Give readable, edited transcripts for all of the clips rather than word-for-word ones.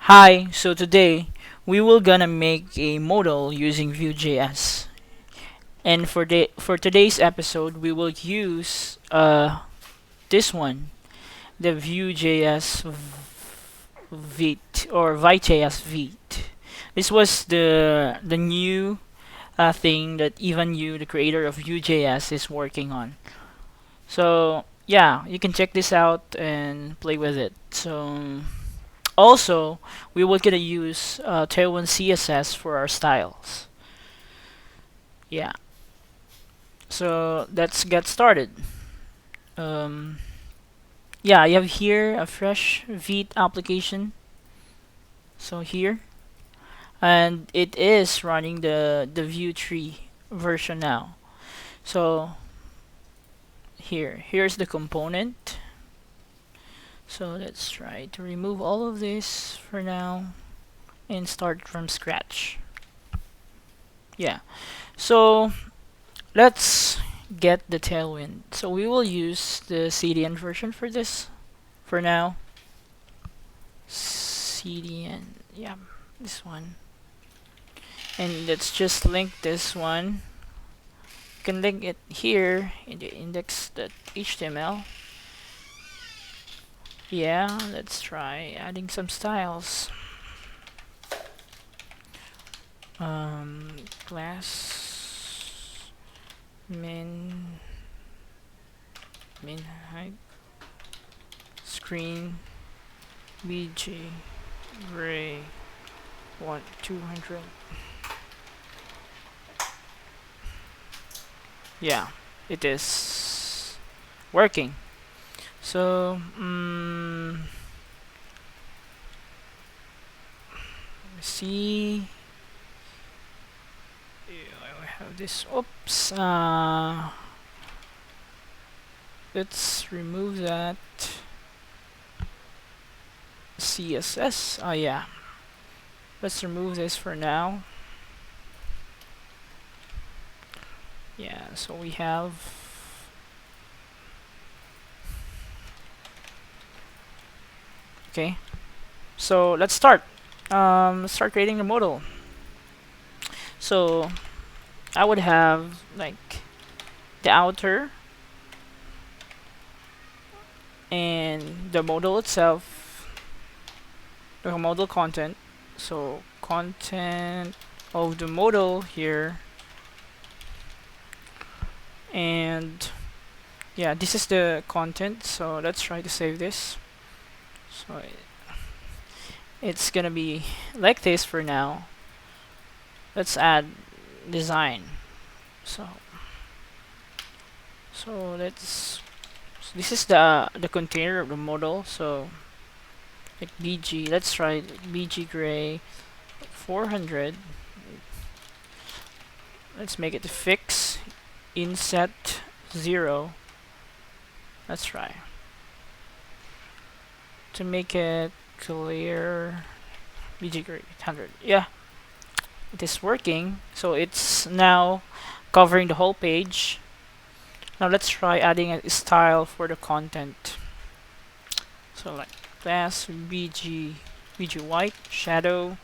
Hi, so today we will gonna make a modal using Vue.js. And for today's episode we will use this one, the Vue.js Vite or Vite.js Vite. This was the new thing that even you, the creator of Vue.js, is working on. So yeah, you can check this out and play with it. So also, we will gonna use Tailwind CSS for our styles. Yeah, so let's get started. Um, yeah, I have here a fresh Vite application. So here, and it is running the Vue 3 version now. So here's the component. So let's try to remove all of this for now and start from scratch. Yeah, so let's get the Tailwind. So we will use the CDN version for this for now. CDN, yeah, this one. And let's just link this one. You can link it here in the index.html. Yeah, let's try adding some styles. Class min height screen bg gray 200. Yeah, it is working. So see, I have this. Oops. Let's remove that CSS. Oh yeah, let's remove this for now. Yeah, so we have okay. So let's start. Start creating the modal. So I would have like the outer and the modal itself, the modal content. So content of the modal here, and yeah, this is the content. So let's try to save this. So it's gonna be like this for now. Let's add design. So let's. So this is the container of the model. So like BG. Let's try BG gray 400. Let's make it fix inset 0. Let's try to make it clear. BG gray 100. Yeah, it is working. So it's now covering the whole page. Now let's try adding a style for the content. So like class BG white shadow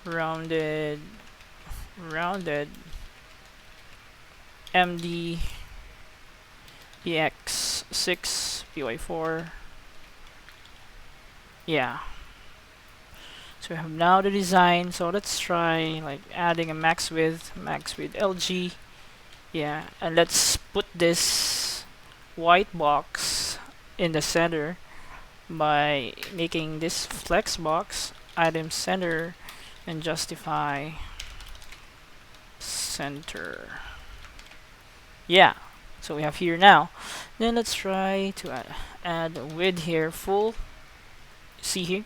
rounded MD EX6 PY4. Yeah. So we have now the design. So let's try like adding a max width LG. Yeah, and let's put this white box in the center by making this flex box item center and justify center. Yeah, so we have here now. Then let's try to add width here full. See here,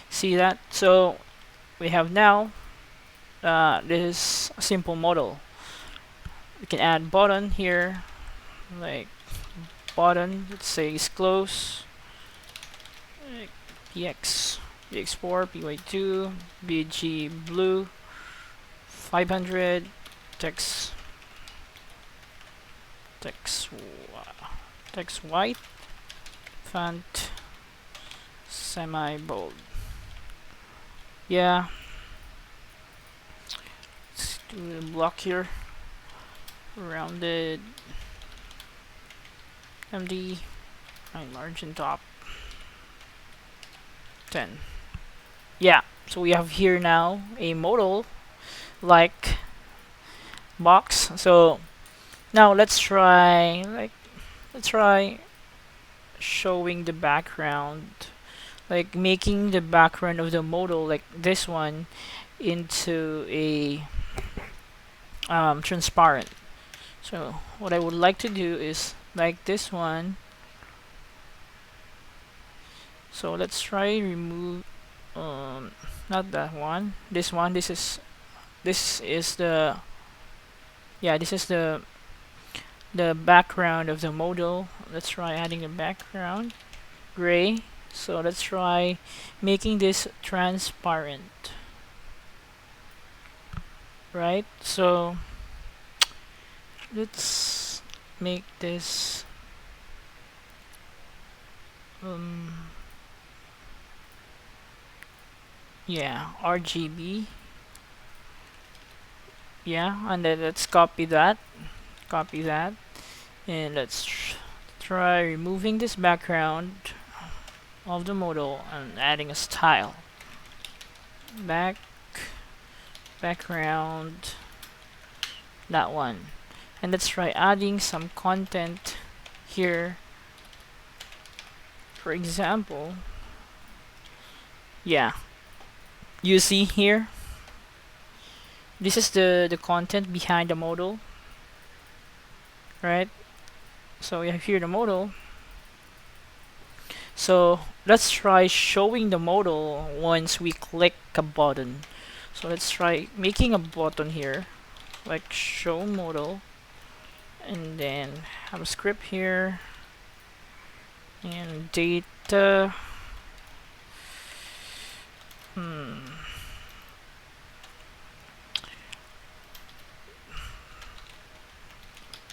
see that? So we have now this simple model. We can add button here, like button. Let's say is close. Like EX4 PY2 BG blue 500 text white font semi bold. Yeah, let's do a block here, rounded, empty, margin top 10. Yeah, so we have here now a modal like box. So now let's try showing the background, like making the background of the modal like this one into a transparent. So what I would like to do is like this one. So let's try remove not that one. This one. This is the yeah, this is the background of the modal. Let's try adding a background gray. So let's try making this transparent. Right? So let's make this yeah, RGB. Yeah, and then let's copy that. Copy that. And let's try removing this background of the modal and adding a style. Background, that one. And let's try adding some content here. For example, yeah, you see here, this is the content behind the modal, right? So we have here the modal. So let's try showing the modal once we click a button. So let's try making a button here, like show modal, and then have a script here, and data.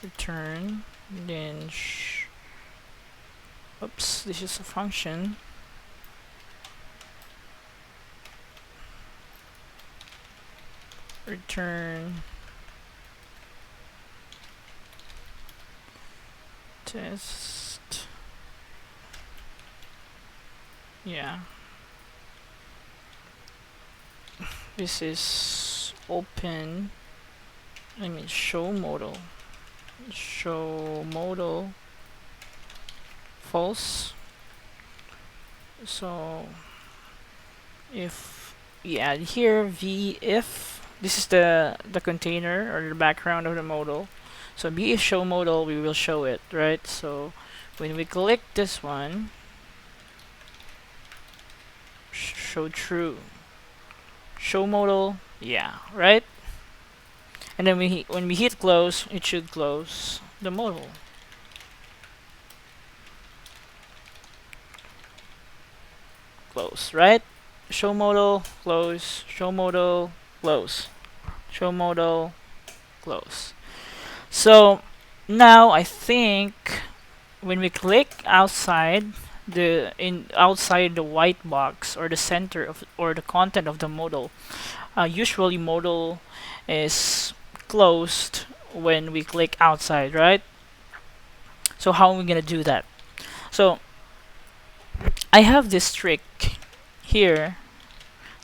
Return, then oops, this is a function. Return test. Yeah, this is open. I mean show modal false. So if we add here v if this is the container or the background of the modal, so v if show modal, we will show it, right? So when we click this one, show true, show modal, yeah, right? And then when we hit close, it should close the modal. Close, right? Show modal, close, show modal, close, show modal, close. So now I think when we click outside outside the white box or the center of or the content of the modal, usually modal is closed when we click outside, right? So how are we gonna do that? So I have this trick here,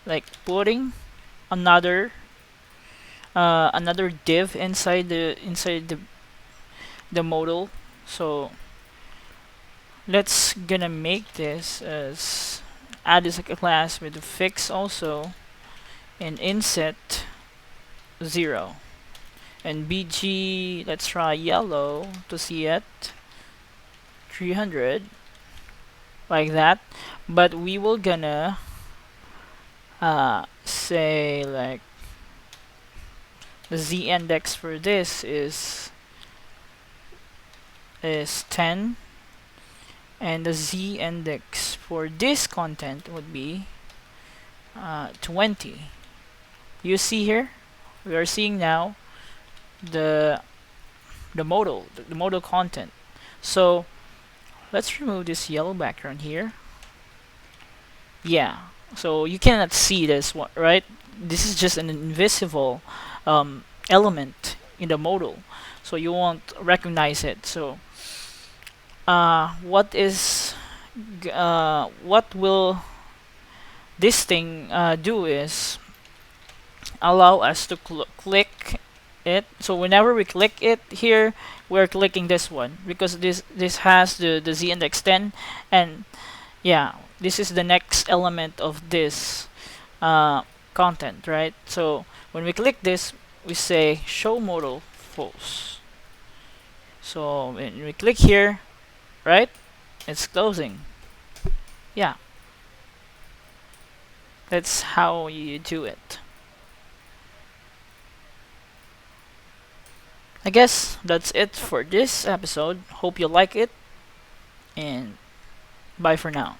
like putting another another div inside the modal. So let's gonna make this as add this like a class with a fix also, and inset 0, and bg, let's try yellow to see it, 300, like that. But we will gonna say like the z index for this is 10, and the z index for this content would be 20. You see here, we are seeing now the modal content. So let's remove this yellow background here. Yeah, So you cannot see this one, right? This is just an invisible element in the modal, so you won't recognize it. So what will this thing do is allow us to click it. So whenever we click it here, we're clicking this one because this has the z index 10, and yeah, this is the next element of this content, right? So when we click this, we say show modal false. So when we click here, right, it's closing. Yeah, that's how you do it. I guess that's it for this episode. Hope you like it, and bye for now.